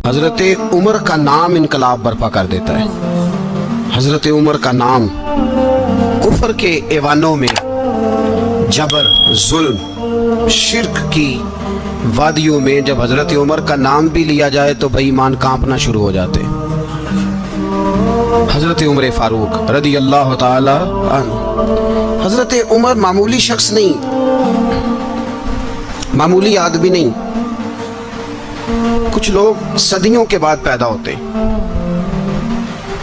حضرت عمر کا نام انقلاب برپا کر دیتا ہے. حضرت عمر کا نام کفر کے ایوانوں میں جبر، ظلم، شرک کی وادیوں میں جب حضرت عمر کا نام بھی لیا جائے تو بے ایمان کانپنا شروع ہو جاتے. حضرت عمر فاروق رضی اللہ تعالی عنہ. حضرت عمر معمولی شخص نہیں، معمولی آدمی نہیں. کچھ لوگ صدیوں کے بعد پیدا ہوتے ہیں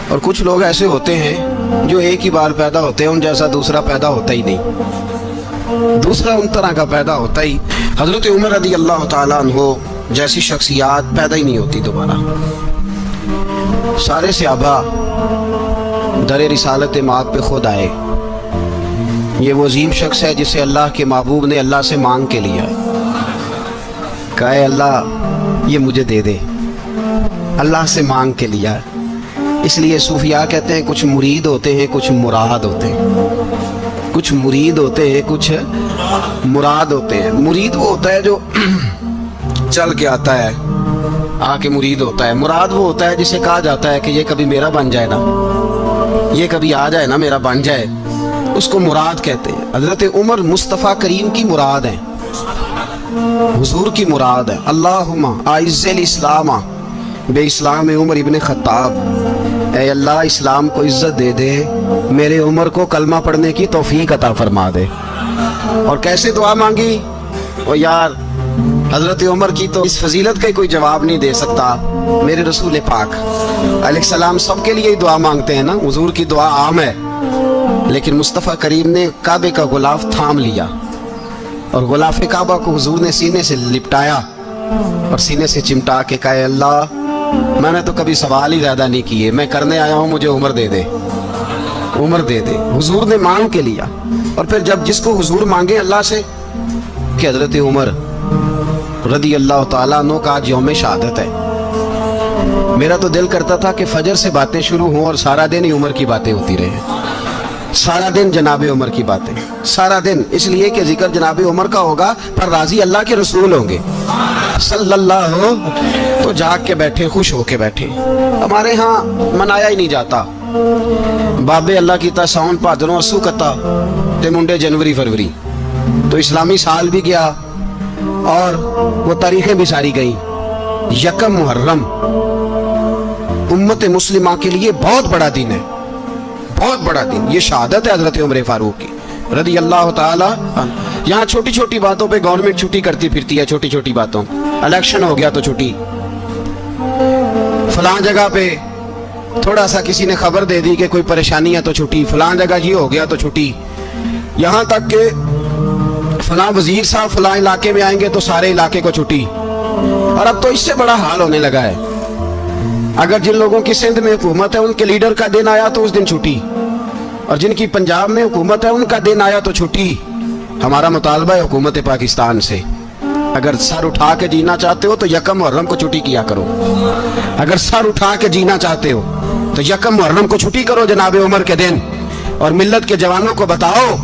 اور کچھ لوگ ایسے ہوتے ہیں جو ایک ہی بار پیدا ہوتے ہیں، ان جیسا دوسرا پیدا ہوتا ہی نہیں، دوسرا ان طرح کا پیدا ہوتا ہی. حضرت عمر رضی اللہ تعالیٰ عنہ جیسی شخصیات پیدا ہی نہیں ہوتی دوبارہ. سارے صحابہ در رسالت مآب پہ خود آئے. یہ وہ عظیم شخص ہے جسے اللہ کے محبوب نے اللہ سے مانگ کے لیا ہے. کہا اے اللہ یہ مجھے دے دے، اللہ سے مانگ کے لیا ہے. اس لیے صوفیاء کہتے ہیں کچھ مرید ہوتے ہیں کچھ مراد ہوتے ہیں. کچھ مرید ہوتے ہیں کچھ مراد ہوتے ہیں. مرید وہ ہوتا ہے جو چل کے آتا ہے، آ کے مرید ہوتا ہے. مراد وہ ہوتا ہے جسے کہا جاتا ہے کہ یہ کبھی میرا بن جائے نا، یہ کبھی آ جائے نا، میرا بن جائے، اس کو مراد کہتے ہیں. حضرت عمر مصطفیٰ کریم کی مراد ہیں، حضور کی مراد ہے. اللہم اعز الاسلام بے اسلام عمر ابن خطاب. اے اللہ اسلام کو عزت دے دے، میرے عمر کو کلمہ پڑھنے کی توفیق عطا فرما دے. اور کیسے دعا مانگی؟ او یار حضرت عمر کی تو اس فضیلت کا کوئی جواب نہیں دے سکتا. میرے رسول پاک علیہ السلام سب کے لیے ہی دعا مانگتے ہیں نا، حضور کی دعا عام ہے. لیکن مصطفیٰ کریم نے کعبے کا غلاف تھام لیا اور غلاف کعبہ کو حضور نے سینے سے لپٹایا اور سینے سے چمٹا کے کہا اے اللہ میں نے تو کبھی سوال ہی زیادہ نہیں کیے، میں کرنے آیا ہوں، مجھے عمر دے دے، عمر دے دے. حضور نے مانگ کے لیا. اور پھر جب جس کو حضور مانگے اللہ سے کہ حضرت عمر رضی اللہ تعالیٰ عنہ کا آج یوم شہادت ہے، میرا تو دل کرتا تھا کہ فجر سے باتیں شروع ہوں اور سارا دن ہی عمر کی باتیں ہوتی رہے، سارا دن جناب عمر کی باتیں، سارا دن. اس لیے کہ ذکر جناب عمر کا ہوگا پر راضی اللہ کے رسول ہوں گے صلی اللہ ہو. تو جاگ کے بیٹھے، خوش ہو کے بیٹھے. ہمارے ہاں منایا ہی نہیں جاتا. بابے اللہ کی تا ساؤن پادروں اسو کتا تے منڈے جنوری فروری. تو اسلامی سال بھی گیا اور وہ تاریخیں بھی ساری گئیں. یکم محرم امت مسلمہ کے لیے بہت بڑا دن ہے، بہت بڑا دن. یہ شہادت ہے حضرت عمر فاروق کی رضی اللہ تعالی عنہ. یہاں چھوٹی چھوٹی باتوں پہ گورنمنٹ چھٹی کرتی پھرتی ہے، چھوٹی چھوٹی باتوں. الیکشن ہو گیا تو چھٹی، فلاں جگہ پہ تھوڑا سا کسی نے خبر دے دی کہ کوئی پریشانی ہے تو چھٹی، فلاں جگہ یہ ہو گیا تو چھٹی. یہاں تک کہ فلاں وزیر صاحب فلاں علاقے میں آئیں گے تو سارے علاقے کو چھٹی. اور اب تو اس سے بڑا حال ہونے لگا ہے. اگر جن لوگوں کی سندھ میں حکومت ہے ان کے لیڈر کا دن آیا تو اس دن چھٹی، اور جن کی پنجاب میں حکومت ہے ان کا دن آیا تو چھٹی. ہمارا مطالبہ ہے حکومت پاکستان سے، اگر سر اٹھا کے جینا چاہتے ہو تو یکم محرم کو چھٹی کیا کرو. اگر سر اٹھا کے جینا چاہتے ہو تو یکم محرم کو چھٹی کرو جناب عمر کے دن. اور ملت کے جوانوں کو بتاؤ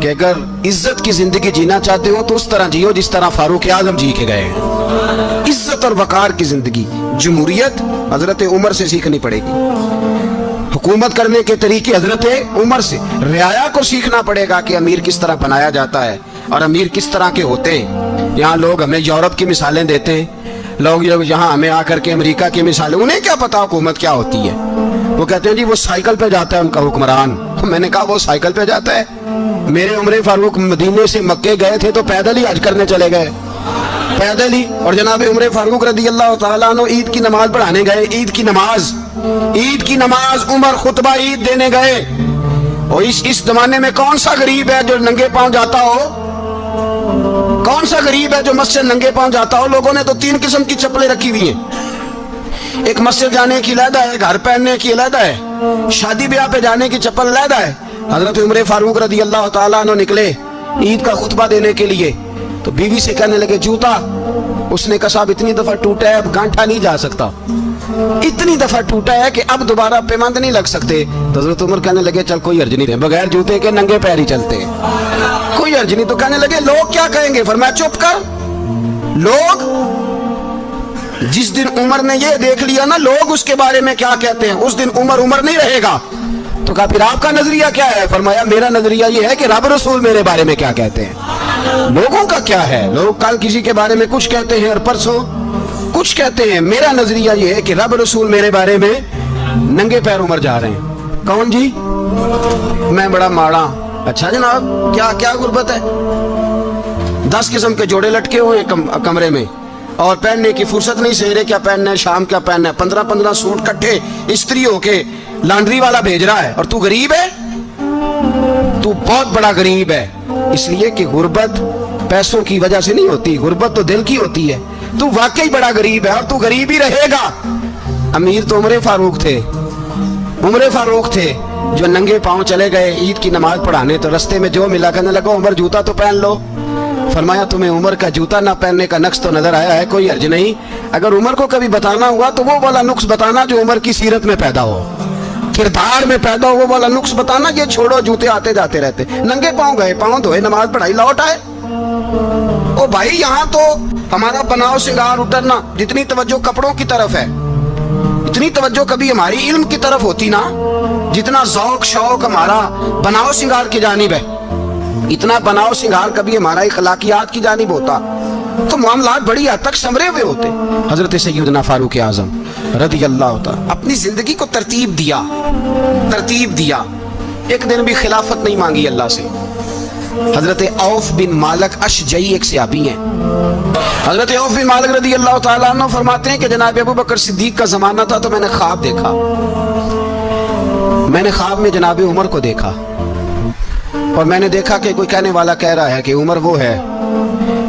کہ اگر عزت کی زندگی جینا چاہتے ہو تو اس طرح جیو جس طرح فاروق اعظم جی کے گئے ہیں. عزت اور وقار کی زندگی. جمہوریت حضرت عمر سے سیکھنی پڑے گی، حکومت کرنے کے طریقے حضرت عمر سے. رعایا کو سیکھنا پڑے گا کہ امیر کس طرح بنایا جاتا ہے اور امیر کس طرح کے ہوتے ہیں. یہاں لوگ ہمیں یورپ کی مثالیں دیتے ہیں، لوگ یہاں ہمیں آ کر کے امریکہ کی مثالیں، انہیں کیا پتا حکومت کیا ہوتی ہے. وہ کہتے ہیں جی وہ سائیکل پہ جاتا ہے ان کا حکمران. میں نے کہا وہ سائیکل پہ جاتا ہے؟ میرے عمر فاروق مدینے سے مکے گئے تھے تو پیدل ہی حج کرنے چلے گئے، پیدل ہی. اور جناب عمر فاروق رضی اللہ تعالیٰ عنہ عید کی نماز پڑھانے گئے. عید کی نماز عمر خطبہ عید دینے گئے. اور اس زمانے میں کون سا غریب ہے جو ننگے پاؤں جاتا ہو؟ کون سا غریب ہے جو مسجد ننگے پاؤں جاتا ہو؟ لوگوں نے تو 3 قسم کی چپلیں رکھی ہوئی ہیں. ایک مسجد جانے کی علیحدہ ہے، گھر پہننے کی علیحدہ ہے، شادی بیاہ پہ جانے کی چپل علیحدہ ہے. حضرت عمر فاروق رضی اللہ تعالیٰ عنہ نکلے عید کا خطبہ دینے کے لیے تو بیوی سے کہنے لگے جوتا. اس نے کہا صاحب اتنی دفعہ ٹوٹا ہے اب گانٹھا نہیں جا سکتا، اتنی دفعہ ٹوٹا ہے کہ اب دوبارہ پیمند نہیں لگ سکتے. تو حضرت عمر کہنے لگے چل کوئی حرج نہیں، بغیر جوتے کے ننگے پیر ہی چلتے ہیں، کوئی حرج نہیں. تو کہنے لگے لوگ کیا کہیں گے؟ فرمایا چپ کر. जिस दिन उमर ने ये देख लिया ना लोग उसके बारे में क्या कहते हैं, उस दिन उमर उमर नहीं रहेगा। तो कहा फिर आपका नजरिया क्या है? फरमाया मेरा नजरिया ये है कि रब रसूल मेरे बारे में क्या कहते हैं। लोगों का क्या है, लोग कल किसी के बारे में कुछ कहते हैं और परसों कुछ कहते हैं। मेरा नजरिया ये है कि रब रसूल मेरे बारे में नंगे पैर उमर जा रहे हैं। कौन जी? मैं बड़ा माड़ा। अच्छा जनाब, क्या क्या गुर्बत है? 10 किस्म के जोड़े लटके हुए हैं कमरे में और पहनने की फुर्सत नहीं, सवेरे क्या पहनना है, शाम क्या पहनना है, 15-15 सूट इकट्ठे इस्त्री होके लॉन्ड्री वाला भेज रहा है। और तू गरीब है, तू बहुत बड़ा गरीब है। इसलिए कि गुर्बत पैसों की वजह से नहीं होती, गुर्बत तो दिल की होती है। तू वाकई बड़ा गरीब है और तू गरीब ही रहेगा। अमीर तो उमर फारूक थे, उमर फारूक थे जो नंगे पांव चले गए ईद की नमाज पढ़ाने। तो रस्ते में जो मिला कहने लगा उमर जूता तो पहन लो। फरमाया तुम्हें उमर का जूता ना पहनने का नक्श तो नजर आया है, कोई हर्ज नहीं। अगर उमर को कभी बताना हुआ तो वो वाला नुक्स बताना जो उमर की सीरत में पैदा हो, किरदार में पैदा हो, वो वाला नुक्स बताना। ये छोड़ो जूते आते जाते रहते, नंगे पांव गए, पांव धोए, नमाज पढ़ाई, लौट आए। ओ भाई यहाँ तो हमारा बनाव श्रृंगार उतरना, जितनी तवज्जो कपड़ों की तरफ है इतनी तवज्जो कभी हमारी इल्म की तरफ होती ना। जितना ज़ौक शौक हमारा बनाव श्रृंगार की जानिब है, इतना बनाव श्रृंगार कभी हमारा इखलाकियात की जानिब होता तो मामलात बड़ी हद तक संवरे हुए होते। हजरत सैयदना फारूक आजम रज़ी अल्लाह तआला अपनी जिंदगी को तरतीब दिया। एक दिन भी खिलाफत नहीं मांगी अल्लाह से। हजरत औफ बिन मालिक अशजई एक सहाबी हैं। हजरत औफ बिन मालिक रज़ी अल्लाह तआला अन्हु फरमाते हैं कि जनाब अबू बकर सिद्दीक का जमाना था तो मैंने ख्वाब देखा। मैंने ख्वाब में जनाब उमर को देखा और मैंने देखा कि कोई कहने वाला कह रहा है कि उमर वो है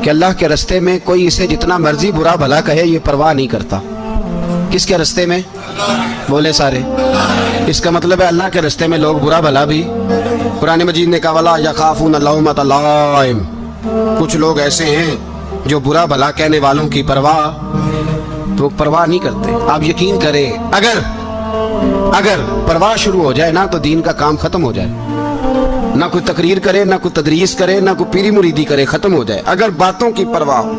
कि अल्लाह के रास्ते में कोई इसे जितना मर्जी बुरा भला कहे ये परवाह नहीं करता। किसके रास्ते में? बोले सारे। इसका मतलब है अल्लाह के रास्ते में लोग बुरा भला भी, कुरान मजीद ने कहा वला यखाफून लौमत लाइम, कुछ लोग ऐसे हैं जो बुरा भला कहने वालों की परवाह नहीं करते। आप यकीन करें अगर परवाह शुरू हो जाए ना तो दीन का काम खत्म हो जाए। ना कोई तकरीर करे, ना कोई तदरीस करे, ना कोई पीरी मुरीदी करे, खत्म हो जाए अगर बातों की परवाह हो।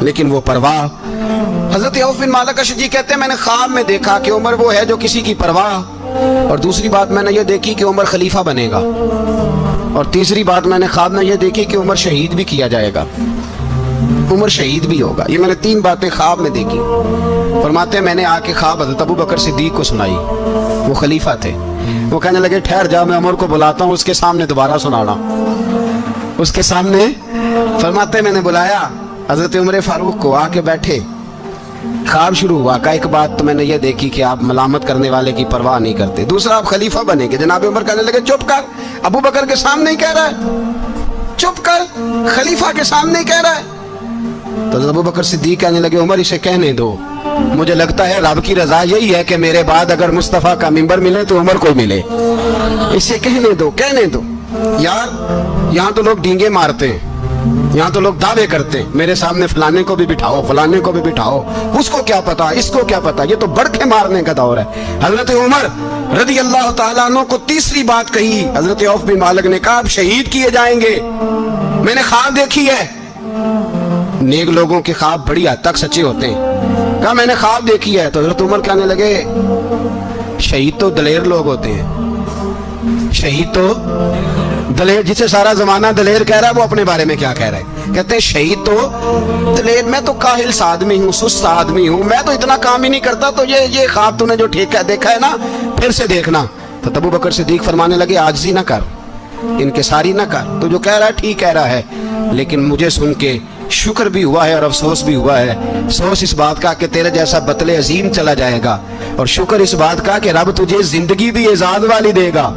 लेकिन वो परवाह, हजरत औफ बिन मालिक अशजी कहते हैं मैंने ख्वाब में देखा कि उमर वो है जो किसी की परवाह, और दूसरी बात मैंने ये देखी कि उमर खलीफा बनेगा, और तीसरी बात मैंने ख्वाब में ये देखी कि उमर शहीद भी किया जाएगा, उमर शहीद भी होगा। ये मैंने 3 बातें ख्वाब में देखी। फरमाते हैं मैंने आके ख्वाब हजरत अबू बकर सिद्दीक को सुनाई, वो खलीफा थे। वो कहने लगे ठहर जा, मैं उमर को बुलाता हूँ, उसके सामने दोबारा सुनाना। उसके सामने फरमाते मैंने बुलाया हजरत उमर फारूक को, आके बैठे, ख्वाब शुरू हुआ। का एक बात तो मैंने ये देखी कि आप मलामत करने वाले की परवाह नहीं करते, दूसरा आप खलीफा बनेंगे। जनाब उमर कहने लगे चुप कर, अबू बकर के सामने ही कह रहा है, चुप कर, खलीफा के सामने ही कह रहा है। तो अबू बकर सिद्दीक कहने लगे उमर इसे कहने दो, मुझे लगता है रब की रजा यही है कि मेरे बाद अगर मुस्तफ़ा का मिंबर मिले तो उमर को मिले, इसे कहने दो। यार यहाँ तो लोग डींगे मारते हैं, यहाँ तो लोग दावे करते हैं मेरे सामने फलाने को भी बिठाओ, फलाने को भी बिठाओ, उसको क्या पता, इसको क्या पता। ये तो बढ़के मारने का दौर है। हजरत उमर रज़ी अल्लाह तआला अन्हु को तीसरी बात कही। हजरत औफ बिन मालिक ने कहा आप शहीद किए जाएंगे, मैंने ख्वाब देखी है। नेक लोगों के ख्वाब बड़ी हद तक सच्चे होते हैं। कहा मैंने ख्वाब देखी है। तो हजरत उमर कहने लगे शहीद तो दलेर लोग होते हैं, शहीद तो दलेर, जिसे सारा जमाना दलेर कह रहा है वो अपने बारे में क्या कह रहा है? कहते हैं शहीद तो दलेर, मैं तो काहिल सा आदमी हूँ, सुस्त आदमी हूँ, मैं तो इतना काम ही नहीं करता। तो ये ख्वाब तूने जो ठीक देखा है ना, फिर से देखना। तो अबू बकर सिद्दीक फरमाने लगे आजिज़ी ना कर, इनकिसारी ना कर, तो जो कह रहा है ठीक कह रहा है, लेकिन मुझे सुन के शुक्र भी हुआ है और अफसोस भी हुआ है। अफसोस इस बात का कि तेरे जैसा बतले अजीम चला जाएगा, और शुक्र इस बात का कि रब तुझे जिंदगी भी एजाज वाली देगा,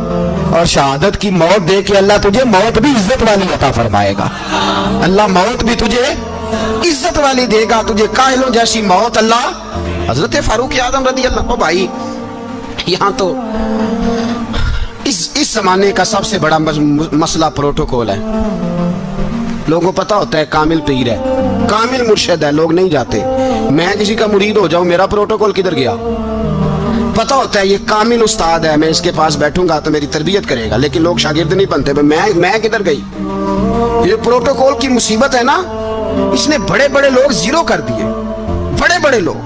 और शहादत की मौत दे के अल्लाह तुझे मौत भी इज्जत वाली अता फरमाएगा। अल्लाह मौत भी तुझे इज्जत वाली देगा, तुझे काहिलों जैसी मौत अल्लाह। हजरत फारूक आज़म रज़ी अल्लाह, भाई यहाँ तो इस जमाने का सबसे बड़ा मसला प्रोटोकॉल है। लोगों को पता होता है कामिल पीर है, कामिल मुर्शिद है, लोग नहीं जाते। मैं किसी का मुरीद हो जाऊं, मेरा प्रोटोकॉल किधर गया? पता होता है ये कामिल उस्ताद है, मैं इसके पास बैठूंगा तो मेरी तरबियत करेगा, लेकिन लोग शागिर्द नहीं बनते। मैं किधर गई? ये प्रोटोकॉल की मुसीबत है ना, इसने बड़े बड़े लोग जीरो कर दिए, बड़े बड़े लोग।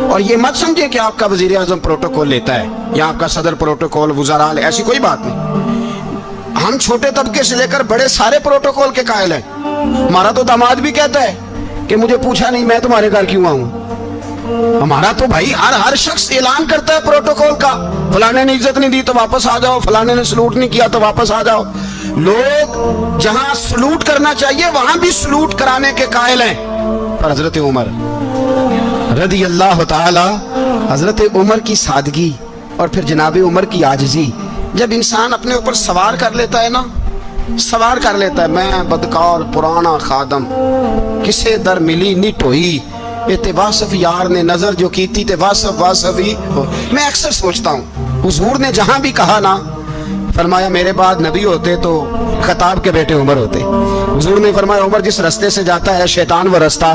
और ये मत समझे कि आपका वजीर आजम प्रोटोकॉल लेता है या आपका सदर प्रोटोकॉल, वुज़रा, ऐसी कोई बात नहीं। हम छोटे तबके से लेकर बड़े सारे प्रोटोकॉल के कायल हैं। हमारा तो दामाद भी कहता है कि मुझे पूछा नहीं मैं तुम्हारे घर क्यों आऊं। हमारा तो भाई हर शख्स ऐलान करता है प्रोटोकॉल का, फलाने ने इज्जत नहीं दी तो वापस आ जाओ, फलाने ने सलूट नहीं किया तो वापस आ जाओ। लोग जहां सलूट करना चाहिए वहां भी सलूट कराने के कायल हैं। पर हजरत उमर रदी अल्लाह ताला, हजरत उमर की सादगी और फिर जनाब उमर की आजिज़ी, जब इंसान अपने ऊपर सवार कर लेता है ना, सवार कर लेता है, मैं बदकार पुराना खादम किसे दर मिली नी टोई, ते वासफ यार ने नजर जो की थी ते वासफ वासफ ही हो। मैं अक्सर सोचता हूँ हुजूर ने जहां भी कहा ना, फरमाया मेरे बाद नबी होते तो खताब के बेटे उमर होते। हुजूर ने फरमाया उमर जिस रास्ते से जाता है शैतान वो रास्ता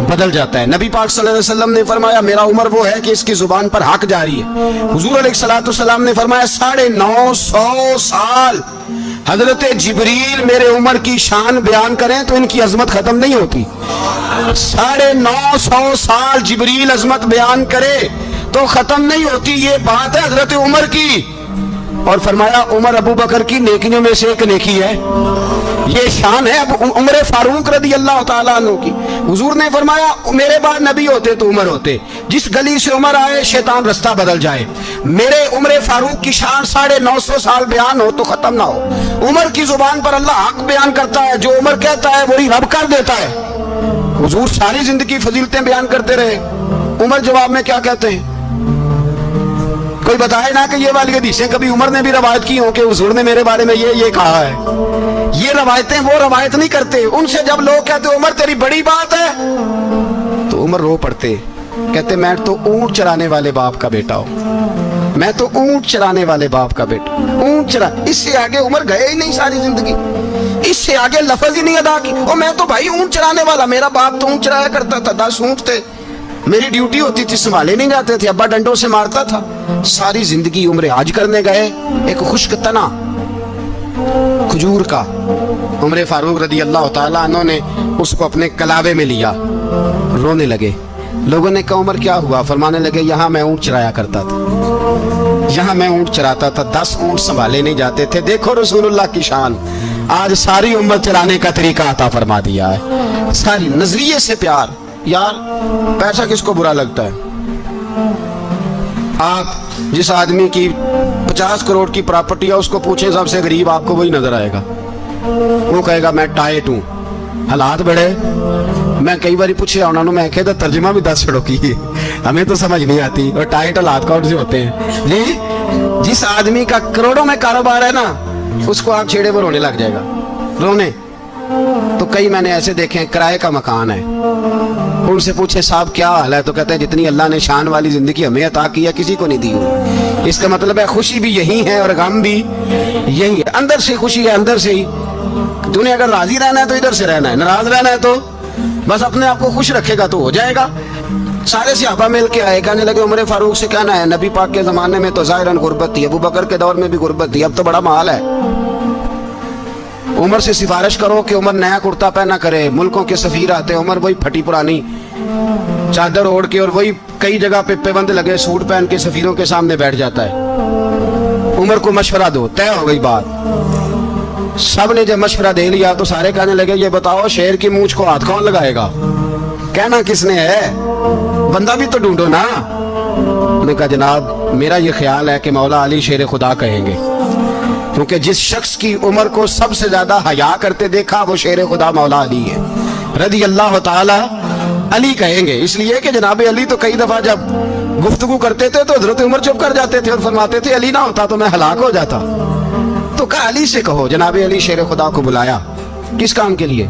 बदल जाता है। नबी पाक सल्लल्लाहु अलैहि वसल्लम ने फरमाया मेरा उमर वो है कि इसकी जुबान पर हक जारी है। हुजूर अलैहिस्सलातु वस्सलाम ने फरमाया 950 साल हजरत जिब्रील मेरे उमर की शान बयान करें तो इनकी अजमत खत्म नहीं होती। 950 साल जिब्रील अजमत बयान करे तो खत्म नहीं होती। ये बात है हजरत उमर की। और फरमाया उमर अबू बकर की नेकियों में से एक नेकी है, ये शान है अब उमर फारूक रदी अल्लाह ताला अन्हु की। हुजूर ने फरमाया मेरे बाद नबी होते तो उमर होते, जिस गली से उमर आए शैतान रास्ता बदल जाए। मेरे उमर फारूक की शान 950 साल बयान हो तो खत्म ना हो। उमर की जुबान पर अल्लाह हक बयान करता है, जो उमर कहता है वही रब कर देता है। हुजूर सारी जिंदगी फजीलतें बयान करते रहे, उमर जवाब में क्या कहते हैं? कोई बताए ना कि ये वाली हदीसें कभी उमर ने भी रवायत की हो कि हुजूर ने मेरे बारे में ये कहा है। ये रवायतें वो रवायत नहीं करते। उनसे जब लोग कहते उमर तेरी बड़ी बात है तो उमर रो पड़ते, कहते मैं तो ऊंट चराने वाले बाप का बेटा हूं, मैं तो ऊंट चराने वाले बाप का बेटा, ऊंट चरा। इससे आगे उमर गए ही नहीं सारी जिंदगी, इससे आगे लफ्ज ही नहीं अदा की। और मैं तो भाई ऊंट चराने वाला, मेरा बाप तो ऊंट चराया करता था, 10 ऊंट थे, मेरी ड्यूटी होती थी, संभाले नहीं जाते थे, अब्बा डंडों से मारता था। सारी जिंदगी उम्र हज करने गए, एक खुश्क तना खजूर का उमर फारूक रदी अल्लाह ताला अन्हु ने उसको अपने कलावे में लिया, रोने लगे। लोगों ने कहा उमर क्या हुआ? फरमाने लगे यहाँ मैं ऊंट चराया करता था, यहाँ मैं ऊंट चराता था, 10 ऊंट संभाले नहीं जाते थे। देखो रसूलुल्लाह की शान, आज सारी उम्मत चलाने का तरीका अता फरमा दिया है। सारी नजरिए से प्यार। यार पैसा किसको बुरा लगता है? आप जिस आदमी की 50 करोड़ की प्रॉपर्टी है उसको पूछे सबसे गरीब, आपको वही नजर आएगा। वो कहेगा मैं टाइट हूं, हालात बड़े। मैं कई बार पूछे उन्होंने, मैं कहे तो तर्जुमा भी 10 छोड़ो की, हमें तो समझ नहीं आती। और टाइट हालात कौन से होते हैं जी? जिस आदमी का करोड़ों में कारोबार है ना, उसको आप छेड़े पर रोने लग जाएगा, रोने। तो कई मैंने ऐसे देखे हैं, किराए का मकान है, उनसे पूछे साहब क्या हाल है, तो कहते हैं जितनी अल्लाह ने शान वाली जिंदगी हमें अता की है किसी को नहीं दी हुई। इसका मतलब है खुशी भी यही है और गम भी यही है। अंदर से खुशी है, अंदर से ही। तूने अगर राजी रहना है तो इधर से रहना है, नाराज रहना है तो बस अपने आप को खुश रखेगा तो हो जाएगा। सारे सहाबा मिल के आए, कहने लगे उमर फारूक से कहना है नबी पाक के जमाने में तो ज़ाहिरन गुर्बत थी, अबू बकर के दौर में भी गुर्बत थी, अब तो बड़ा माल है। उमर से सिफारिश करो कि उमर नया कुर्ता पहना करे। मुल्कों के सफीर आते हैं, उमर वही फटी पुरानी चादर ओढ़ के और वही कई जगह पे पेबंद लगे सूट पहन के सफीरों के सामने बैठ जाता है। उमर को मशवरा दो, तय हो गई बात। सब ने जब मशवरा दे लिया तो सारे कहने लगे ये बताओ शेर की मूंछ को हाथ कौन लगाएगा? कहना किसने है, बंदा भी तो ढूंढो ना। उन्होंने कहा जनाब मेरा ये ख्याल है कि मौला अली शेर खुदा कहेंगे, क्योंकि जिस शख्स की उम्र को सबसे ज्यादा हया करते देखा वो शेर खुदा मौला अली है रदी अल्लाह ताला अली कहेंगे। इसलिए कि जनाब अली तो कई दफा जब गुफ्तगू करते थे तो हजरत उमर चुप कर जाते थे और फरमाते थे अली ना होता तो मैं हलाक हो जाता। तो कहा अली से कहो। जनाब अली शेर खुदा को बुलाया, किस काम के लिए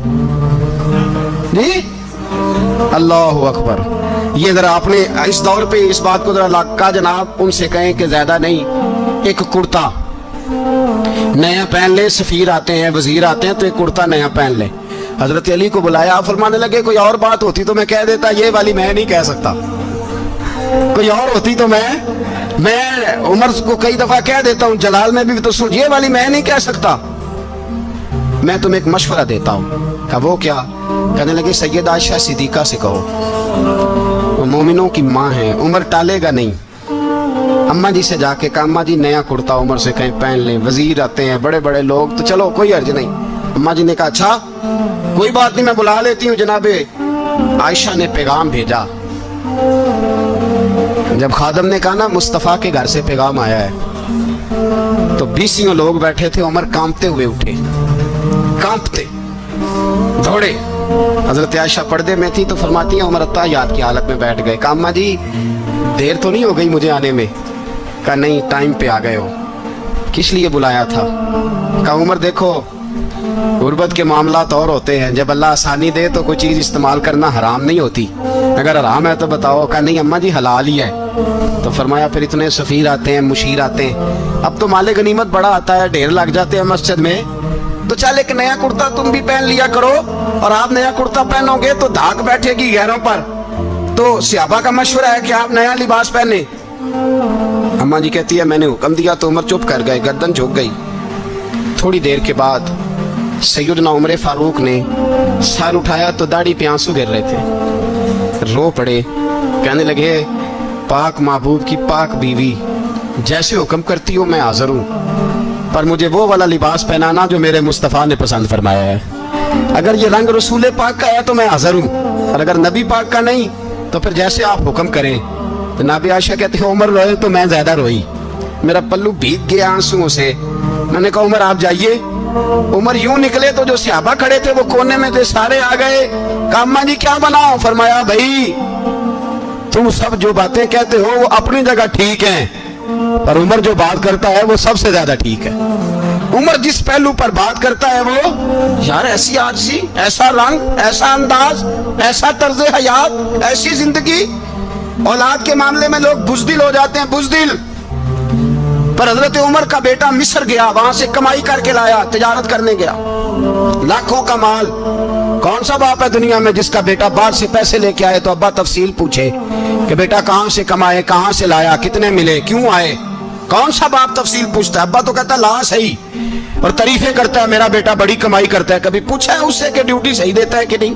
जी? अल्लाह अकबर। ये जरा आपने इस दौर पे इस बात को जरा लाका जनाब उनसे कहें कि ज्यादा नहीं, एक कुर्ता नया पहन ले। सफीर आते हैं, वजीर आते हैं तो एक कुर्ता नया पहन ले। हजरत अली को बुलाया, फरमाने लगे कोई और बात होती तो मैं कह देता, ये वाली मैं नहीं कह सकता। कोई और होती तो मैं उमर को कई दफा कह देता हूँ, जलाल में भी तो सुन, ये वाली मैं नहीं कह सकता। मैं तुम्हें एक मशवरा देता हूँ। कहा वो क्या? कहने लगे सैयद आयशा सिद्दीका से कहो। वो मोमिनों की माँ है, उमर टालेगा नहीं। अम्मा जी से जाके कहा अम्मा जी नया कुर्ता उमर से कहीं पहन लें, वजीर आते हैं, बड़े बड़े लोग, तो चलो कोई अर्ज नहीं। अम्मा जी ने कहा अच्छा कोई बात नहीं, मैं बुला लेती हूँ। जनाबे आयशा ने पैगाम भेजा। जब खादम ने कहा ना मुस्तफ़ा के घर से पैगाम आया है, तो 20 लोग बैठे थे। उमर कांपते हुए उठे, कांपते दौड़े। हजरत आयशा पर्दे में थी तो फरमाती है उमर अत्ताहियात की हालत में बैठ गए। कहा अम्मा जी देर तो नहीं हो गई मुझे आने में? कहा नहीं, टाइम पे आ गए हो। किस लिए बुलाया था? कहा उमर देखो गुर्बत के मामलात और होते हैं, जब अल्लाह आसानी दे तो कोई चीज़ इस्तेमाल करना हराम नहीं होती, अगर हराम है तो बताओ। कहा नहीं अम्मा जी हलाल ही है। तो फरमाया फिर इतने सफ़ीर आते हैं, मुशीर आते हैं, अब तो माले गनीमत बड़ा आता है, ढेर लग जाते हैं मस्जिद में, तो चल एक नया कुर्ता तुम भी पहन लिया करो, और आप नया कुर्ता पहनोगे तो धाक बैठेगी गैरों पर। तो सहाबा का मशवरा है कि आप नया लिबास पहने। अम्मा जी कहती है मैंने हुक्म दिया तो उमर चुप कर गए, गर्दन झुक गई। थोड़ी देर के बाद सैयदना उमर फारूक ने सर उठाया तो दाढ़ी पे आंसू गिर रहे थे, रो पड़े। कहने लगे पाक महबूब की पाक बीवी, जैसे हुक्म करती हो मैं हाजिर हूँ, पर मुझे वो वाला लिबास पहनाना जो मेरे मुस्तफ़ा ने पसंद फरमाया है। अगर ये रंग रसूल पाक का है तो मैं हाजिर हूँ, और अगर नबी पाक का नहीं तो फिर जैसे आप हुक्म करें। तो नाबी आयशा कहती है उमर रोए तो मैं ज्यादा रोई, मेरा पल्लू भीग गया आंसुओं से। मैंने कहा उमर आप जाइए। उमर यूं निकले तो जो सहाबा खड़े थे वो कोने में थे, सारे आ गए। कहा अम्मा जी क्या बनाओ? फरमाया भाई तुम सब जो बातें कहते हो वो अपनी जगह ठीक हैं, पर उमर जो बात करता है वो सबसे ज्यादा ठीक है। उमर जिस पहलू पर बात करता है वो, यार ऐसी आजी, ऐसा रंग, ऐसा अंदाज, ऐसा तर्ज हयात, ऐसी जिंदगी। औलाद के मामले में लोग बुज़दिल हो जाते हैं, बुज़दिल। पर हजरत उमर का बेटा मिस्र गया, वहां से कमाई करके लाया, तिजारत करने गया, लाखों का माल। कौन सा बाप है दुनिया में जिसका बेटा बाहर से पैसे लेके आए तो अब्बा तफसील पूछे कि बेटा कहां से कमाए, कहां से लाया, कितने मिले, क्यों आए? कौन सा बाप तफसील पूछता है? अब्बा तो कहता ला सही, और तारीफें करता है मेरा बेटा बड़ी कमाई करता है। कभी पूछा है उससे कि ड्यूटी सही देता है कि नहीं?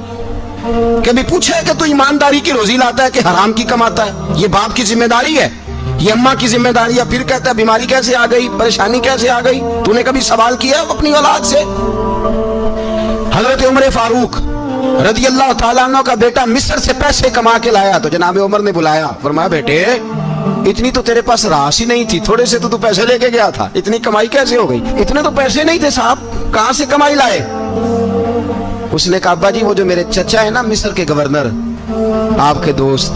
कभी पूछा है कि तू ईमानदारी की रोजी लाता है कि हराम की कमाता है? ये बाप की जिम्मेदारी है, ये अम्मा की जिम्मेदारी है। फिर कहता है बीमारी कैसे आ गई, परेशानी कैसे आ गई? तूने कभी सवाल किया अपनी औलाद से? हजरत उमर फारूक रज़ी अल्लाह ताला अन्हु का बेटा मिस्र से पैसे कमा के लाया, तो जनाब उमर ने बुलाया, फरमाया बेटे इतनी तो तेरे पास रास ही नहीं थी, थोड़े से तो तू पैसे लेके गया था, इतनी कमाई कैसे हो गई? इतने तो पैसे नहीं थे साहब, कहां से कमाई लाए? उसने कहा अब्बा जी वो जो मेरे चचा है ना मिस्र के गवर्नर, आपके दोस्त,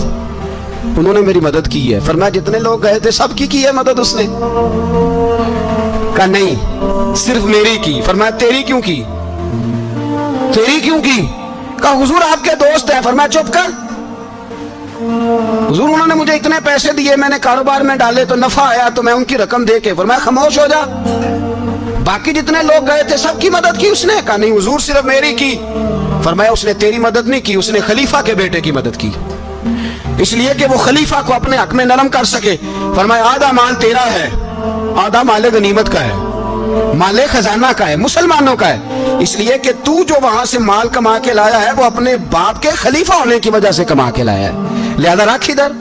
उन्होंने मेरी मदद की है। फरमाया जितने लोग गए थे सबकी की है मदद उसने? कहा नहीं सिर्फ मेरी की। फरमाया तेरी क्यों की? तेरी क्यों की? कहा हुजूर आपके दोस्त हैं। फरमाया चुप कर, हुजूर उन्होंने मुझे इतने पैसे दिए, मैंने कारोबार में डाले तो नफा आया तो मैं उनकी रकम दे के। फरमाया खामोश हो जा, बाकी जितने लोग गए थे सबकी मदद की उसने? कहा नहीं हुजूर सिर्फ मेरी की। फरमाया उसने तेरी मदद नहीं की, उसने खलीफा के बेटे की मदद की, इसलिए कि वो खलीफा को अपने हक में नरम कर सके। फरमाया आधा माल तेरा है, आधा माले गनीमत का है, माले खजाना का है, मुसलमानों का है, इसलिए कि तू जो वहां से माल कमा के लाया है वो अपने बाप के खलीफा होने की वजह से कमा के लाया है, लिहाजा रख इधर।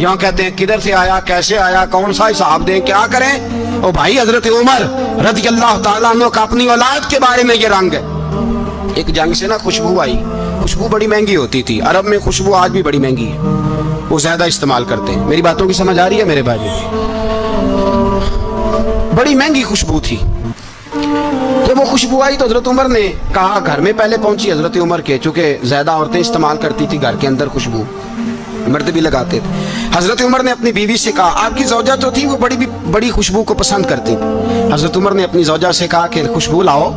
यहाँ कहते हैं किधर से आया, कैसे आया, कौन सा हिसाब दें, क्या करें? ओ भाई हजरत उमर रज़ी अल्लाह ताला अन्हु का अपनी औलाद के बारे में ये रंग है। एक जंग से ना खुशबू आई, खुशबू बड़ी महंगी होती थी, अरब में खुशबू आज भी बड़ी महंगी है, वो ज्यादा इस्तेमाल करते हैं। मेरी बातों की समझ आ रही है मेरे भाई? बड़ी महंगी खुशबू थी। जब वो खुशबू आई तो हजरत उमर ने कहा, घर में पहले पहुंची हजरत उमर के, चूंकि ज्यादा औरतें इस्तेमाल करती थी घर के अंदर खुशबू, मर्द भी लगाते थे। हजरत उमर ने अपनी बीवी से कहा, आपकी जौजा जो थी वो बड़ी खुशबू को पसंद करती थी। हजरत उमर ने अपनी जौजा से कहा कि खुशबू लाओ,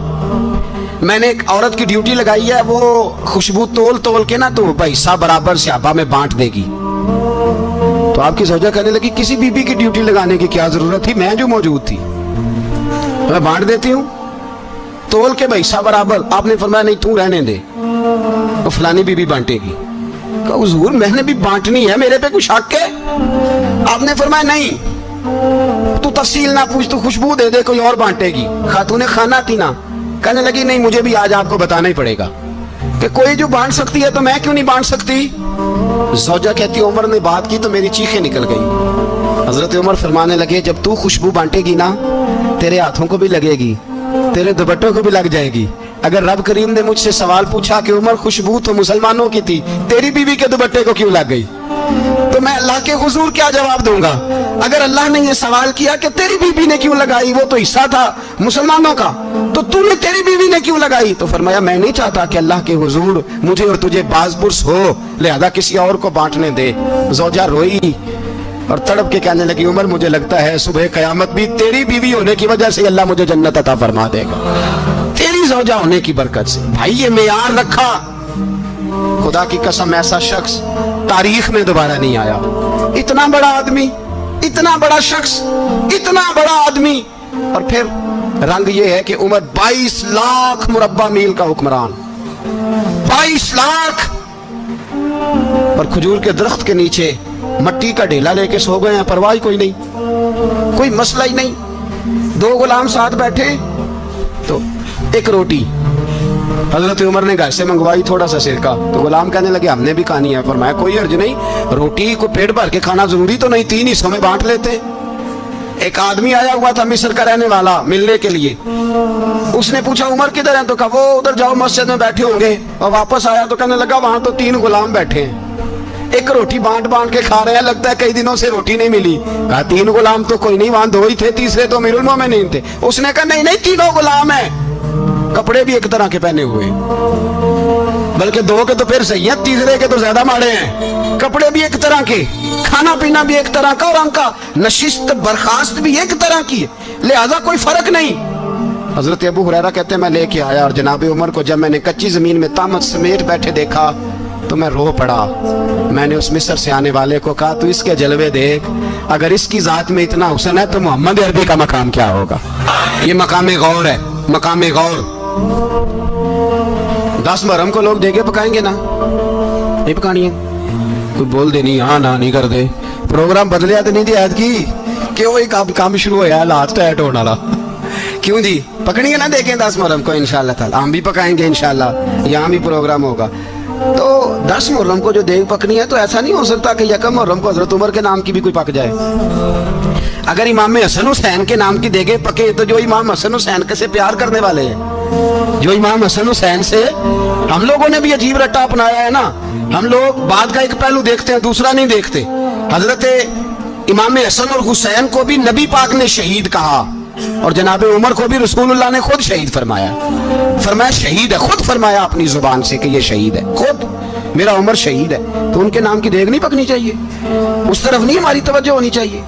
मैंने एक औरत की ड्यूटी लगाई है, वो खुशबू तोल तोल के ना तो पैसा बराबर सहाबा में बांट देगी। तो आपकी जौजा कहने लगी किसी बीबी की ड्यूटी लगाने की क्या जरूरत थी, मैं जो मौजूद थी मैं बांट देती हूँ तोल के पैसा बराबर। आपने फरमाया नहीं तू रहने दे, तो फलानी बीबी बांटेगी। कहा हुजूर मैंने भी बांटनी है, मेरे पे कुछ शक है? आपने फरमाया नहीं तू तफसील ना पूछ, तू खुशबू दे दे, कोई और बांटेगी। खातूने खाना थी ना, कहने लगी नहीं मुझे भी आज आपको बताना ही पड़ेगा। کہ کوئی جو बांट सकती है तो मैं क्यों नहीं बांट सकती। ज़ौजा कहती उमर ने बात की तो मेरी चीखें निकल गई। हजरत उमर फरमाने लगे जब तू खुशबू बांटेगी ना तेरे हाथों को भी लगेगी, तेरे दुपट्टों को भी लग जाएगी। अगर रब करीम ने मुझसे सवाल पूछा कि उमर खुशबू तो मुसलमानों की थी, तेरी बीवी के दुपट्टे को क्यों लग गई, तो मैं अल्लाह के हुजूर क्या जवाब दूंगा। अगर अल्लाह ने ये सवाल किया कि तेरी बीवी ने क्यों लगाई, वो तो हिस्सा था मुसलमानों का, तो तूने तेरी बीवी ने क्यों लगाई। तो फरमाया मैं नहीं चाहता कि अल्लाह के हुजूर मुझे और तुझे बाज़पुरस हो, लिहाजा किसी और को बांटने दे। ज़ौजा रोई और तड़प के कहने लगी उमर मुझे लगता है सुबह क़यामत भी तेरी बीवी होने की वजह से अल्लाह मुझे जन्नत अता फरमा देगा, तेरी ज़ौजा होने की बरकत से। भाई ये मेयार रखा, खुदा की कसम ऐसा शख्स तारीख में दोबारा नहीं आया। इतना बड़ा आदमी, इतना बड़ा शख्स, इतना बड़ा आदमी, और फिर रंग ये है कि उमर 22 लाख मुरब्बा मील का हुक्मरान, 22 लाख, और खजूर के दरख्त के नीचे मट्टी का ढेला लेके सो गए हैं, परवाह कोई नहीं, कोई मसला ही नहीं। 2 गुलाम साथ बैठे तो एक रोटी हजरत उमर ने घर से मंगवाई, थोड़ा सा सिरका, तो गुलाम कहने लगे हमने भी खानी है। फरमाया कोई अर्ज नहीं, रोटी को पेट भर के खाना जरूरी तो नहीं, 3 हिस्सों में बांट लेते। एक आदमी आया हुआ था मिस्र का रहने वाला मिलने के लिए, उसने पूछा उमर किधर है, तो कहा वो उधर जाओ मस्जिद में बैठे होंगे, और वापस आया तो कहने लगा वहां तो 3 गुलाम बैठे हैं, एक रोटी बांट बांट के खा रहे हैं, लगता है कई दिनों से रोटी नहीं मिली। कहा 3 गुलाम तो कोई नहीं, वहां 2 ही थे, तीसरे तो अमीरुल मोमिनीन थे। उसने कहा नहीं नहीं 3 गुलाम है, कपड़े भी एक तरह के पहने हुए, बल्कि 2 के तो फिर सही है, तीसरे के तो ज्यादा माड़े हैं। कपड़े भी एक तरह के, खाना पीना भी एक तरह का, और उनका नशिस्त बर्खास्त भी एक तरह की, लिहाजा कोई फर्क नहीं। हजरत अबू हुरैरा कहते हैं मैं लेके आया, और जनाब उमर को जब मैंने कच्ची जमीन में तामत समेत बैठे देखा तो मैं रो पड़ा। मैंने उस मिस्र से आने वाले को कहा तू इसके जलवे देख, अगर इसकी जात में इतना हुस्न है तो मोहम्मद अरबी का मकाम क्या होगा। ये मकाम गौर है, मकाम गौर। 10 मुहर्रम को लोग देगे पकाएंगे ना, नहीं पकानी है, कोई बोल दे नहीं, हाँ ना नहीं कर दे, प्रोग्राम बदलिया तो नहीं दी ऐद की कि वही काम शुरू होया लास्ट टाइट होने वाला। क्यों जी पकड़ेंगे ना, देखें 10 मुहर्रम को इंशाल्लाह ताला, हम भी पकाएंगे इंशाल्लाह, यहाँ भी प्रोग्राम होगा। तो 10 मुहर्रम को जो देग पकनी है, तो ऐसा नहीं हो सकता कि यकम मुहर्रम को हजरत उमर के नाम की भी कोई पक जाए। अगर इमाम हसन हुसैन के नाम की देगे पके तो जो इमाम हसन हुसैन से प्यार करने वाले हैं, जो इमाम हसन हुसैन से, हम लोगों ने भी अजीब रट्टा अपनाया है ना, हम लोग बात का एक पहलू देखते हैं दूसरा नहीं देखते। हजरत इमाम हसन और हुसैन को भी नबी पाक ने शहीद कहा, और जनाब उमर को भी रसूलुल्लाह ने खुद शहीद फरमाया, फरमाया शहीद है, खुद फरमाया अपनी जुबान से कि ये शहीद है, खुद मेरा उमर शहीद है। तो उनके नाम की देग नहीं पकनी चाहिए, उस तरफ नहीं हमारी तवज्जो होनी चाहिए।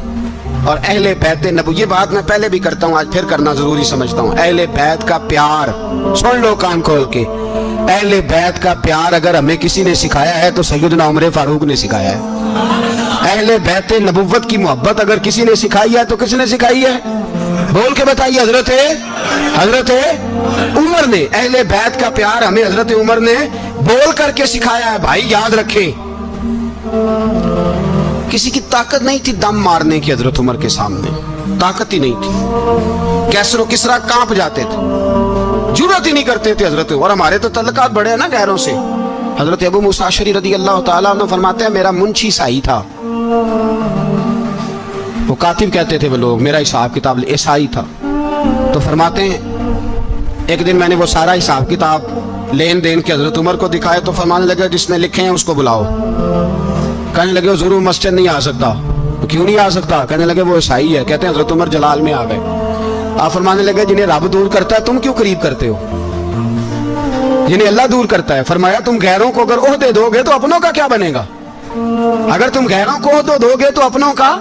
और अहले बैत नबू, ये बात मैं पहले भी करता हूँ, आज फिर करना जरूरी समझता हूँ। अहले बैत का प्यार सुन लो कान खोल के, अहले बैत का प्यार अगर हमें किसी ने सिखाया है तो सैयदना उमर फारूक ने सिखाया है। अहले बैत नबुव्वत की मोहब्बत अगर किसी ने सिखाई है तो किसने सिखाई है, बोल के बताइए। हजरत उमर ने, अहले बैत का प्यार हमें हजरत उमर ने बोल करके सिखाया है। भाई याद रखें, किसी की ताकत नहीं थी दम मारने की, हजरत उमर के सामने ताकत ही नहीं थी, कैसरो किसरा कांप जाते थे, जुर्रत ही नहीं करते थे हजरत। और हमारे तो तल्लकात बड़े हैं ना गैरों से। हजरत अबू मूसा अशअरी रज़ी अल्लाह ताला अन्हु फरमाते हैं मेरा मुंशी साई था, वो कातिब कहते थे वो लोग, मेरा हिसाब किताब ईसाई था। तो फरमाते हैं एक दिन मैंने वो सारा हिसाब किताब लेन देन के हजरत उमर को दिखाया, तो फरमाने लगे जिसने लिखे हैं उसको बुलाओ। कहने लगे जरूर मस्जिद नहीं आ सकता, तो क्यों नहीं आ सकता, कहने लगे वो ईसाई है। कहते हैं हजरत उमर जलाल में आ गए। आप फरमाने लगे जिन्हें रब दूर करता है तुम क्यों करीब करते हो, जिन्हें अल्लाह दूर करता है। फरमाया तुम गैरों को अगर ओहदे दोगे तो अपनों का क्या बनेगा, अगर तुम गैरों को ओहदे दोगे तो अपनों का।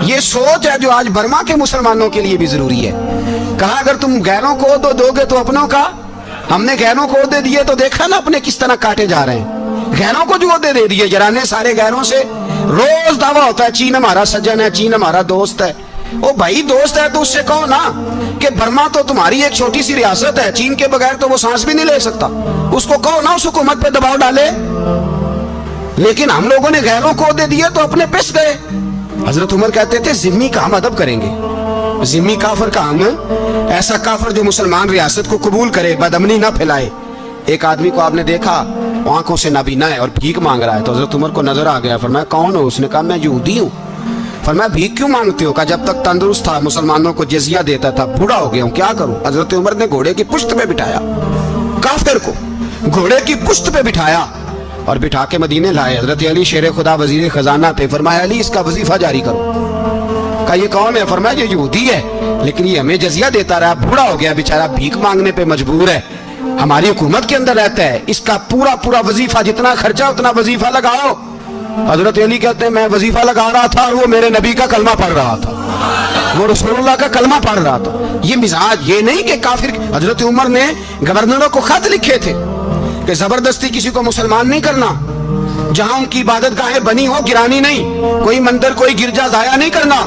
ये सोच है जो आज बर्मा के मुसलमानों के लिए भी जरूरी है। कहा अगर तुम गैरों को ओहदे दोगे तो अपनों का। हमने गैरों को ओहदे दिए तो देखा ना अपने किस तरह काटे जा रहे हैं। गैरों को जो ओहदे दे दिए जराने सारे गैरों से, रोज दावा होता है चीन हमारा सज्जन है, चीन हमारा दोस्त है। ओ भाई दोस्त है तो उससे कहो ना कि बर्मा तो तुम्हारी एक छोटी सी रियासत है, चीन के बगैर तो वो सांस भी नहीं ले सकता, उसको कहो ना उस हुकूमत पे दबाव डाले। लेकिन हम लोगों ने गैरों को ओहदे दिए तो अपने पिस गए। हजरत उमर कहते थे जिम्मी का हम अदब करेंगे, जिम्मी काफिर का हम, ऐसा काफिर जो मुसलमान रियासत को कबूल करे, बदअमनी ना फैलाए, ایک آدمی کو آپ نے دیکھا آنکھوں سے نابینا ہے اور بھیک مانگ رہا ہے, تو حضرت عمر کو نظر آ گیا, فرمایا کون ہو؟ اس نے کہا میں یہودی ہوں. فرمایا بھیک کیوں مانگتے ہو؟ کہا جب تک تندرست تھا مسلمانوں کو جزیہ دیتا تھا, بوڑھا ہو گیا ہوں کیا کروں. حضرت عمر نے گھوڑے کی پشت پہ بٹھایا, کافر کو گھوڑے کی پشت پہ بٹھایا اور بٹھا کے مدینے لائے. حضرت علی شیر خدا وزیر خزانہ تھے, فرمایا علی اس کا وظیفہ جاری کرو. کہا یہ کون ہے؟ فرمایا یہ یہودی ہے لیکن یہ ہمیں جزیہ دیتا رہا, بوڑھا ہو گیا بیچارہ, بھیک مانگنے پہ مجبور ہے, ہماری حکومت کے اندر رہتا ہے, اس کا پورا وظیفہ جتنا خرچہ اتنا وظیفہ لگاؤ. حضرت علی کہتے ہیں میں وظیفہ لگا رہا تھا اور وہ میرے نبی کا کلمہ پڑھ رہا تھا, وہ رسول اللہ کا کلمہ پڑھ رہا تھا. یہ مزاج, یہ نہیں کہ کافر. حضرت عمر نے گورنروں کو خط لکھے تھے کہ زبردستی کسی کو مسلمان نہیں کرنا, جہاں ان کی عبادت گاہیں بنی ہو گرانی نہیں, کوئی مندر کوئی گرجا ضائع نہیں کرنا.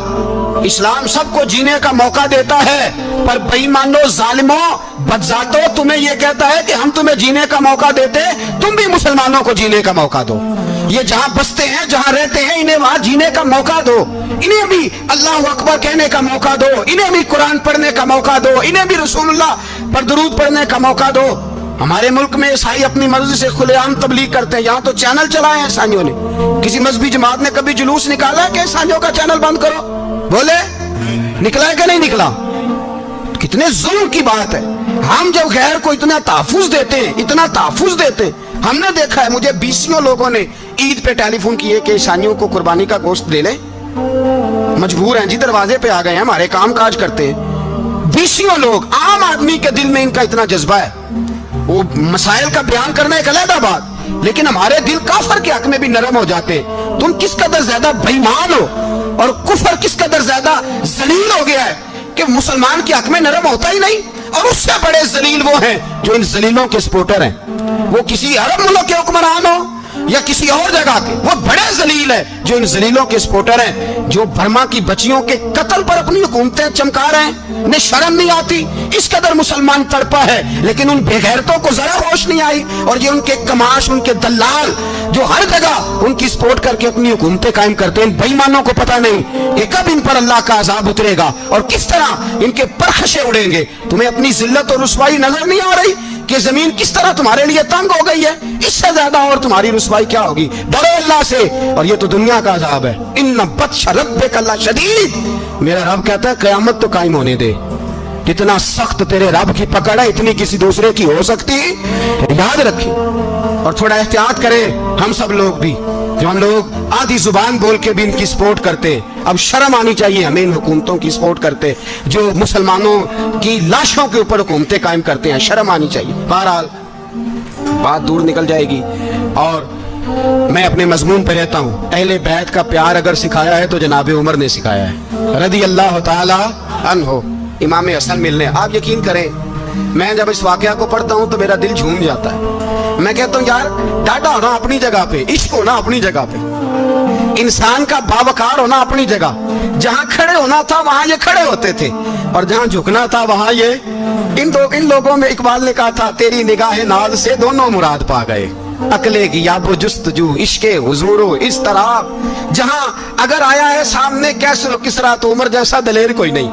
اسلام سب کو جینے کا موقع دیتا ہے, پر بے ایمانو ظالموں بدذاتو تمہیں یہ کہتا ہے کہ ہم تمہیں جینے کا موقع دیتے, تم بھی مسلمانوں کو جینے کا موقع دو. یہ جہاں بستے ہیں جہاں رہتے ہیں انہیں وہاں جینے کا موقع دو, انہیں بھی اللہ اکبر کہنے کا موقع دو, انہیں بھی قرآن پڑھنے کا موقع دو, انہیں بھی رسول اللہ پر درود پڑھنے کا موقع دو. ہمارے ملک میں عیسائی اپنی مرضی سے کھلے عام تبلیغ کرتے ہیں, یہاں تو چینل چلائے ہیں عیسائیوں نے. کسی مذہبی جماعت نے کبھی جلوس نکالا کہ عیسائیوں کا چینل بند کرو؟ بولے نکلا ہے کہ نہیں نکلا؟ کتنے ظلم کی بات ہے. ہم جب غیر کو اتنا تحفظ دیتے ہیں, اتنا تحفظ دیتے ہیں, ہم نے دیکھا ہے مجھے 20 لوگوں نے عید پہ ٹیلی فون کیے کہ عیسائیوں کو قربانی کا گوشت دے لیں, مجبور ہیں جی, دروازے پہ آ گئے ہیں, ہمارے کام کاج کرتے ہیں. 20 لوگ, عام آدمی کے دل میں ان کا اتنا جذبہ ہے, وہ مسائل کا بیان کرنا ایک علیحدہ بات, لیکن ہمارے دل کافر کے حق میں بھی نرم ہو جاتے ہیں. تم کس قدر زیادہ بے ایمان ہو اور کفر کس قدر زیادہ ذلیل ہو گیا ہے کہ مسلمان کے حق میں نرم ہوتا ہی نہیں. اور اس سے بڑے ذلیل وہ ہیں جو ان ذلیلوں کے سپورٹر ہیں, وہ کسی عرب ملک کے حکمران ہو یا کسی اور جگہ کے, وہ بڑے ذلیل ہیں جو ان ذلیلوں کے سپورٹر ہیں, جو برما کی بچیوں کے قتل پر اپنی حکومتیں چمکا رہے ہیں. انہیں شرم نہیں آتی, اس قدر مسلمان تڑپا ہے لیکن ان بے غیرتوں کو ذرا ہوش نہیں آئی. اور یہ ان کے کماش, ان کے دلال جو ہر جگہ ان کی سپورٹ کر کے اپنی حکومتیں قائم کرتے ہیں, ان بے ایمانوں کو پتہ نہیں کہ کب ان پر اللہ کا عذاب اترے گا اور کس طرح ان کے پرخشے اڑیں گے. تمہیں اپنی ذلت اور رسوائی نظر نہیں آ رہی کہ زمین کس طرح تمہارے لیے تنگ ہو گئی ہے؟ اس سے زیادہ اور تمہاری رسوائی کیا ہوگی؟ ڈرو اللہ سے, اور یہ تو دنیا کا عذاب ہے. ان بطش ربک لشدید, میرا رب کہتا ہے قیامت تو قائم ہونے دے. جتنا سخت تیرے رب کی پکڑ ہے اتنی کسی دوسرے کی ہو سکتی, یاد رکھیں. اور تھوڑا احتیاط کریں ہم سب لوگ بھی, جو ہم لوگ آدھی زبان بول کے بھی ان کی سپورٹ کرتے. اب شرم آنی چاہیے ہمیں ان حکومتوں کی سپورٹ کرتے جو مسلمانوں کی لاشوں کے اوپر حکومتیں قائم کرتے ہیں, شرم آنی چاہیے. بہرحال بات دور نکل جائے گی اور میں اپنے مضمون پہ رہتا ہوں. اہل بیت کا پیار اگر سکھایا ہے تو جناب عمر نے سکھایا ہے رضی اللہ تعالی عنہ. امام حسن ملنے, آپ یقین کریں میں جب اس واقعہ کو پڑھتا ہوں تو میرا دل جھوم جاتا ہے. میں کہتا ہوں یار ڈاڈا ہونا اپنی جگہ پہ, عشق ہونا اپنی جگہ پہ, انسان کا باوقار ہونا اپنی جگہ. جہاں کھڑے ہونا تھا وہاں یہ کھڑے ہوتے تھے اور جہاں جھکنا تھا وہاں یہ. ان لوگوں میں اقبال نے کہا تھا تیری نگاہ ناز سے دونوں مراد پا گئے, عقلے کی یاب و جستجو عشق حضور و اضطراب. جہاں اگر آیا ہے سامنے کیسر و کسرا تو عمر جیسا دلیر کوئی نہیں,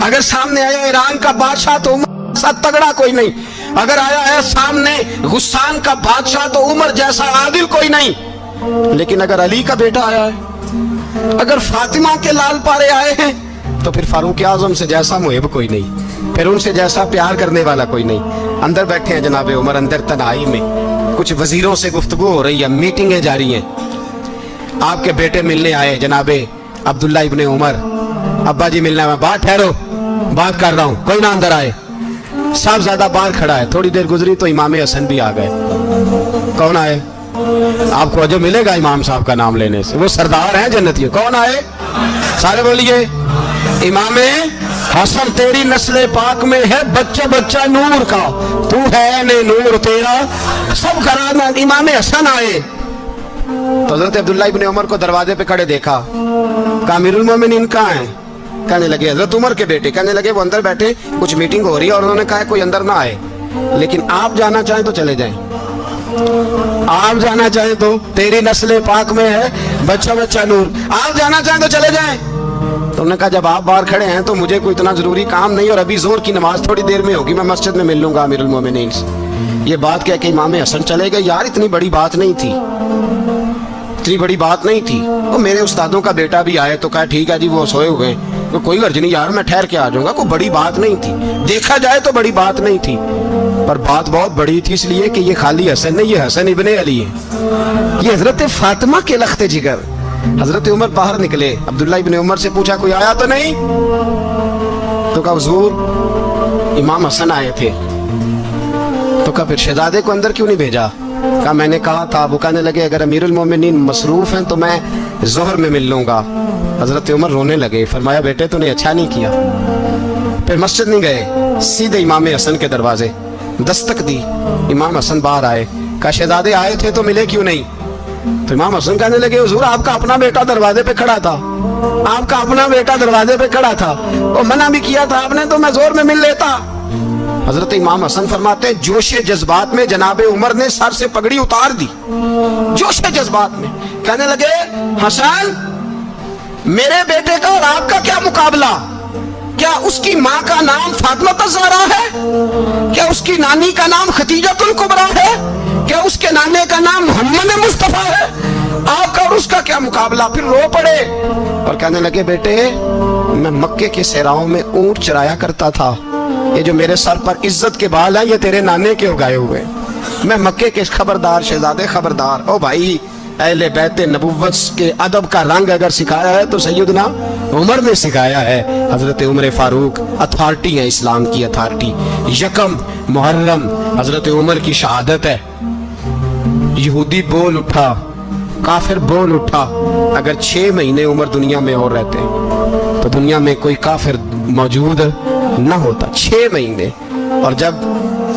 اگر سامنے آیا ایران کا بادشاہ تو عمر جیسا تگڑا کوئی نہیں, اگر آیا ہے سامنے غسان کا بادشاہ تو عمر جیسا عادل کوئی نہیں. لیکن اگر علی کا بیٹا آیا ہے, اگر فاطمہ کے لال پارے آئے ہیں تو پھر فاروق اعظم سے جیسا محب کوئی نہیں, پھر ان سے جیسا پیار کرنے والا کوئی نہیں. اندر بیٹھے ہیں جناب عمر, اندر تنہائی میں کچھ وزیروں سے گفتگو ہو رہی ہے, میٹنگیں جاری ہیں. آپ کے بیٹے ملنے آئے جناب عبداللہ ابن عمر, ابا جی ملنا ہے. بات ٹھہرو, بات کر رہا ہوں, کوئی نہ اندر آئے. صاحب زیادہ باہر کھڑا ہے. تھوڑی دیر گزری تو امام حسن بھی آ گئے. کون آئے؟ آپ کو جو ملے گا امام صاحب کا نام لینے سے, وہ سردار ہیں جنتی. کون آئے؟ سارے بولیے امام حسن تیری نسل پاک میں ہے بچہ بچہ نور کا, تو ہے نے نور تیرا سب گھرانا. امام حسن آئے تو حضرت عبداللہ ابن عمر کو دروازے پہ کھڑے دیکھا. کہا امیر المومنین کہاں ہیں؟ کہنے لگے حضرت عمر کے بیٹے. کہنے لگے وہ اندر بیٹھے, کچھ میٹنگ ہو رہی ہے اور انہوں نے کہا کوئی اندر نہ آئے, لیکن آپ جانا چاہیں تو چلے جائیں, آپ جانا چاہیں تو تیری نسل پاک میں ہے بچہ بچہ نور, آپ جانا چاہیں تو چلے جائیں. تو انہوں نے کہا جب آپ باہر کھڑے ہیں تو مجھے کوئی اتنا ضروری کام نہیں, اور ابھی زور کی نماز تھوڑی دیر میں ہوگی, میں مسجد میں مل لوں گا امیر المومنین سے. یہ بات کہہ کہ امام حسن چلے گئے. یار اتنی بڑی بات نہیں تھی, اتنی بڑی بات نہیں تھی. وہ میرے استادوں کا بیٹا بھی آئے تو کہا ٹھیک ہے جی وہ سوئے ہوئے تو کوئی غرض نہیں یار میں ٹھہر کے آ جاؤں گا, کوئی بڑی بات نہیں تھی. دیکھا جائے تو بڑی بات نہیں تھی, پر بات بہت بڑی تھی اس لیے کہ یہ خالی حسن نہیں, یہ حسن ابن علی ہے. یہ حضرت فاطمہ کے لخت جگر. حضرت عمر باہر نکلے, عبداللہ ابن عمر سے پوچھا کوئی آیا تو نہیں؟ تو کہا حضور امام حسن آئے تھے. تو کہا پھر شہزادے کو اندر کیوں نہیں بھیجا؟ کہا میں نے کہا تھا. وہ کہنے لگے اگر امیر المومنین مصروف ہیں تو میں ظہر میں مل لوں گا. حضرت عمر رونے لگے, فرمایا بیٹے تو نے اچھا نہیں کیا. پھر مسجد نہیں گئے, سیدھے امام حسن کے دروازے دستک دی. امام حسن باہر آئے, کہا شہزادے آئے تھے تو ملے کیوں نہیں؟ تو امام حسن کہنے لگے حضور آپ کا اپنا بیٹا دروازے پہ کھڑا تھا, آپ کا اپنا بیٹا دروازے پہ کھڑا تھا, اور منع بھی کیا تھا آپ نے تو میں زور میں مل لیتا. حضرت امام حسن فرماتے ہیں جوش جذبات میں جناب عمر نے سر سے پگڑی اتار دی. جوش جذبات میں کہنے لگے حسن میرے بیٹے کا اور آپ کا کیا مقابلہ؟ کیا اس کی ماں کا نام فاطمہ الزہرا ہے؟ کیا اس کی نانی کا نام خدیجہ الکبریٰ ہے؟ کیا اس کے نانے کا نام محمد مصطفیٰ ہے؟ آپ کا اور اس کا کیا مقابلہ؟ پھر رو پڑے اور کہنے لگے بیٹے میں مکے کے صحراؤں میں اونٹ چرایا کرتا تھا, یہ جو میرے سر پر عزت کے بال ہیں یہ تیرے نانے کے اگائے ہوئے. میں مکے کے خبردار شہزادے خبردار. او بھائی اہل بیت نبوت کے ادب کا رنگ اگر سکھایا ہے تو سیدنا عمر نے سکھایا ہے. حضرت عمر فاروق اتھارٹی ہے, اسلام کی اتھارٹی. یکم محرم حضرت عمر کی شہادت ہے. یہودی بول اٹھا, کافر بول اٹھا. اگر 6 مہینے عمر دنیا میں اور رہتے تو دنیا میں کوئی کافر موجود نہ ہوتا. 6 مہینے. اور جب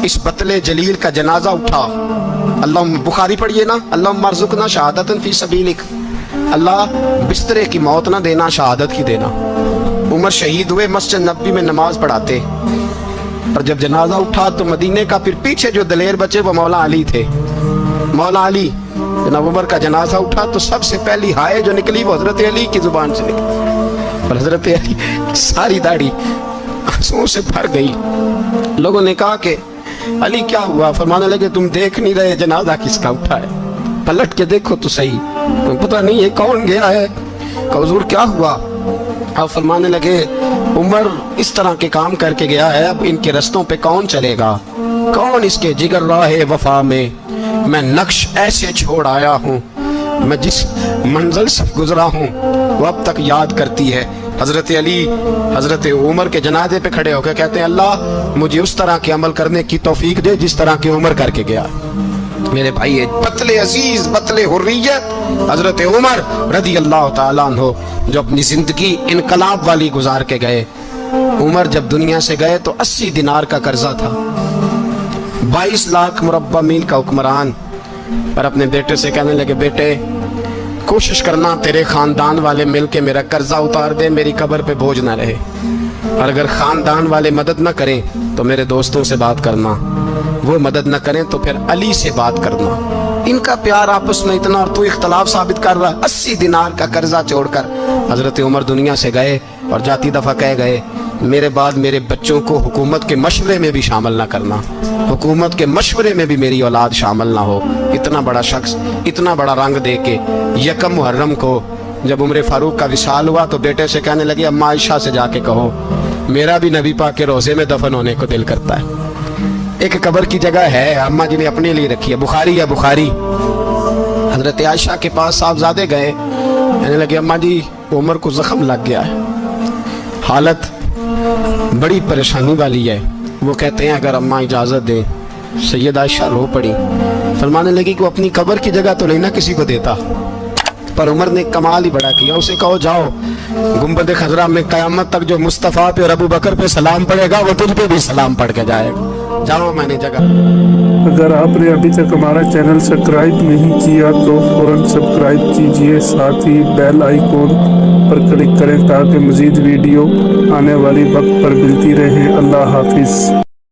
اس بطل جلیل کا جنازہ اٹھا, اللہ بخاری پڑھیے نا, اللہم ارزقنا شہادت فی سبیلک, اللہ بسترے کی موت نہ دینا شہادت کی دینا. عمر شہید ہوئے, مسجد نبوی میں نماز پڑھاتے, اور جب جنازہ اٹھا تو مدینے کا پھر پیچھے جو دلیر بچے وہ مولا علی تھے. مولا علی جناب عمر کا جنازہ اٹھا تو سب سے پہلی ہائے جو نکلی وہ حضرت علی کی زبان سے نکلی, اور حضرت علی ساری داڑھی آنسوؤں سے بھر گئی. لوگوں نے کہا کہ علی کیا ہوا؟ فرمانے لگے تم دیکھ نہیں رہے جنازہ کس کا اٹھا ہے, پلٹ کے دیکھو تو صحیح, پتہ نہیں یہ کون گیا ہے. کہ حضور کیا ہوا؟ آپ فرمانے لگے عمر اس طرح کے کام کر کے گیا ہے, اب ان کے رستوں پہ کون چلے گا؟ کون اس کے جگر راہ وفا میں میں نقش ایسے چھوڑ آیا ہوں, میں جس منزل سے گزرا ہوں وہ اب تک یاد کرتی ہے. حضرت علی حضرت عمر کے جنازے پہ کھڑے ہو کے کہتے ہیں اللہ مجھے اس طرح کے عمل کرنے کی توفیق دے جس طرح کی عمر کر کے گیا. میرے بھائی بطل عزیز بطل حریت حضرت عمر رضی اللہ تعالیٰ عنہ جو اپنی زندگی انقلاب والی گزار کے گئے. عمر جب دنیا سے گئے تو 80 دینار کا قرضہ تھا, 22 لاکھ مربع میل کا حکمران. پر اپنے بیٹے سے کہنے لگے بیٹے کوشش کرنا تیرے خاندان والے مل کے میرا قرضہ اتار دے, میری قبر پہ بوجھ نہ رہے, اور اگر خاندان والے مدد نہ کریں تو میرے دوستوں سے بات کرنا, وہ مدد نہ کریں تو پھر علی سے بات کرنا. ان کا پیار آپس میں اتنا, اور تو اختلاف ثابت کر رہا. 80 دینار کا قرضہ چھوڑ کر حضرت عمر دنیا سے گئے, اور جاتی دفعہ کہہ گئے میرے بعد میرے بچوں کو حکومت کے مشورے میں بھی شامل نہ کرنا, حکومت کے مشورے میں بھی میری اولاد شامل نہ ہو. اتنا بڑا شخص اتنا بڑا رنگ دے کے یکم محرم کو جب عمر فاروق کا وصال ہوا تو بیٹے سے کہنے لگے اماں عائشہ سے جا کے کہو میرا بھی نبی پاک کے روضے میں دفن ہونے کو دل کرتا ہے. ایک قبر کی جگہ ہے اماں جی نے اپنے لیے رکھی ہے, بخاری ہے بخاری. حضرت عائشہ کے پاس صاحبزادے گئے, کہنے لگے اماں جی عمر کو زخم لگ گیا ہے, حالت بڑی پریشانی والی ہے. وہ کہتے ہیں اگر اماں اجازت دیں. سید عائشہ رو پڑی, فرمانے لگی کہ وہ اپنی قبر کی جگہ تو نہیں نہ کسی کو دیتا, پر عمر نے کمال ہی بڑا کیا. اسے کہو جاؤ گنبد خضرا میں قیامت تک جو مصطفیٰ پہ اور ابو بکر پہ سلام پڑے گا وہ تجھ پہ بھی سلام پڑھ کے جائے گا. جاؤ میں نے جگہ. اگر آپ نے ابھی تک ہمارا چینل سبسکرائب نہیں کیا تو فوراً سبسکرائب کیجئے, ساتھ ہی بیل آئیکن پر کلک کریں تاکہ مزید ویڈیو آنے والی وقت پر ملتی رہے. اللہ حافظ.